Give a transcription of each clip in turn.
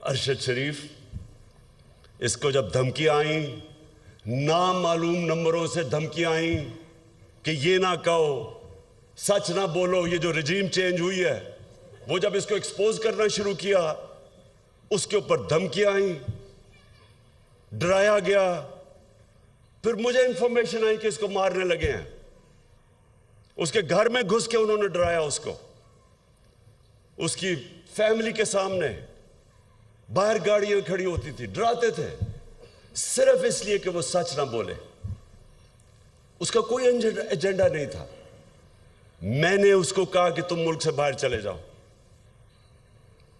अरशद शरीफ, इसको जब धमकियां आई, नामालूम नंबरों से धमकियां आई कि ये ना कहो, सच ना बोलो, ये जो रजीम चेंज हुई है, वो जब इसको एक्सपोज करना शुरू किया, उसके ऊपर धमकियां आई, डराया गया। फिर मुझे इंफॉर्मेशन आई कि इसको मारने लगे हैं। उसके घर में घुस के उन्होंने डराया उसको, उसकी फैमिली के सामने, बाहर गाड़ियां खड़ी होती थी, डराते थे सिर्फ इसलिए कि वो सच ना बोले। उसका कोई एजेंडा नहीं था। मैंने उसको कहा कि तुम मुल्क से बाहर चले जाओ।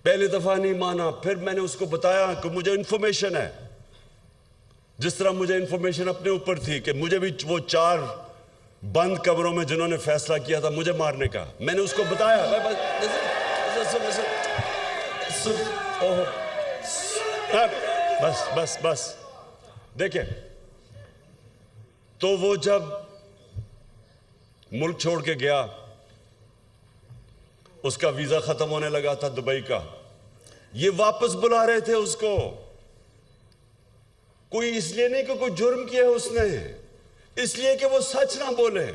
पहली दफा नहीं माना, फिर मैंने उसको बताया कि मुझे इंफॉर्मेशन है, जिस तरह मुझे इंफॉर्मेशन अपने ऊपर थी कि मुझे भी वो 4 बंद कमरों में जिन्होंने फैसला किया था मुझे मारने का, मैंने उसको बताया। बस बस बस देखे, तो वो जब मुल्क छोड़ के गया, उसका वीजा खत्म होने लगा था दुबई का, ये वापस बुला रहे थे उसको। कोई इसलिए नहीं कि कोई जुर्म किया है उसने, इसलिए कि वो सच ना बोले,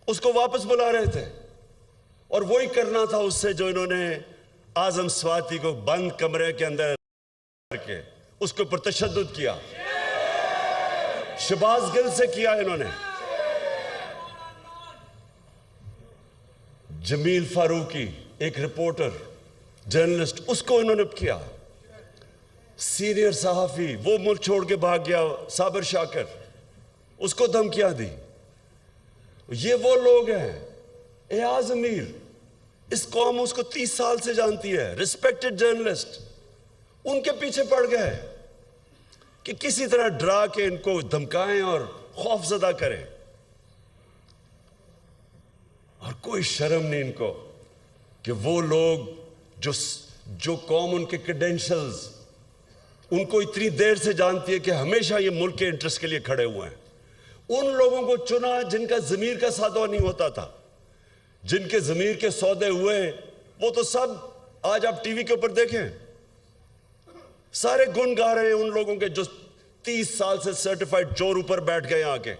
उसको वापस बुला रहे थे। और वही करना था उससे जो इन्होंने आजम स्वाति को बंद कमरे के अंदर करके उसके ऊपर तशद्दुद किया। शहबाज गिल से किया इन्होंने, जमील फारूकी एक रिपोर्टर जर्नलिस्ट, उसको इन्होंने किया। सीनियर सहाफी, वो मुल्क छोड़ के भाग गया, साबिर शाकर, उसको धमकियां दी। ये वो लोग हैं, एयाज अमीर, इस कौम उसको 30 साल से जानती है, रिस्पेक्टेड जर्नलिस्ट, उनके पीछे पड़ गए कि किसी तरह डरा के इनको धमकाएं और खौफजदा करें। और कोई शर्म नहीं इनको कि वो लोग जो कौम उनके क्रेडेंशियल्स उनको इतनी देर से जानती है कि हमेशा ये मुल्क के इंटरेस्ट के लिए खड़े हुए हैं, उन लोगों को चुना जिनका जमीर का सौदा नहीं होता था। जिनके जमीर के सौदे हुए वो तो सब आज आप टीवी के ऊपर देखें, सारे गुण गा रहे हैं उन लोगों के जो 30 साल से सर्टिफाइड चोर ऊपर बैठ गए, आके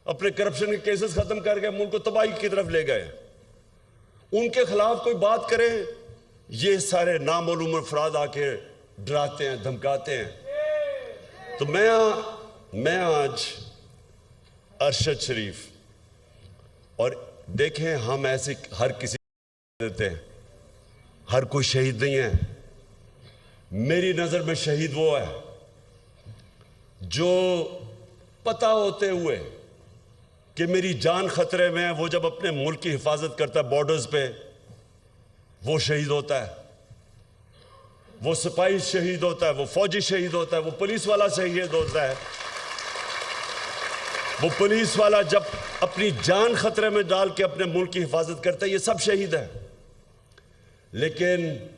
अपने करप्शन के केसेस खत्म करके मुल्क को तबाही की तरफ ले गए। उनके खिलाफ कोई बात करे, ये सारे नामालूम अफराद आके डराते हैं, धमकाते हैं। तो मैं आज अरशद शरीफ, और देखें हम ऐसे हर किसी देते हैं, हर कोई शहीद नहीं है। मेरी नजर में शहीद वो है जो पता होते हुए कि मेरी जान खतरे में है, वो जब अपने मुल्क की हिफाजत करता है बॉर्डर्स पे, वो शहीद होता है। वो सिपाही शहीद होता है, वो फौजी शहीद होता है, वो पुलिस वाला शहीद होता है। वो पुलिस वाला जब अपनी जान खतरे में डाल के अपने मुल्क की हिफाजत करता है, ये सब शहीद है। लेकिन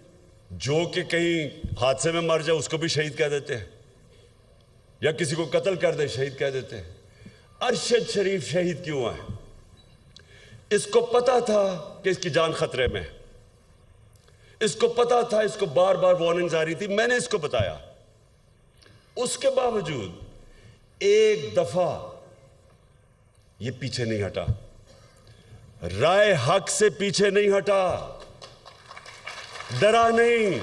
जो कि कहीं हादसे में मर जाए उसको भी शहीद कह देते हैं, या किसी को कत्ल कर दे शहीद कह देते हैं। अरशद शरीफ शहीद क्यों है? इसको पता था कि इसकी जान खतरे में है, इसको पता था, इसको बार बार वार्निंग्स आ रही थी, मैंने इसको बताया। उसके बावजूद एक दफा ये पीछे नहीं हटा, राय हक से पीछे नहीं हटा, डरा नहीं।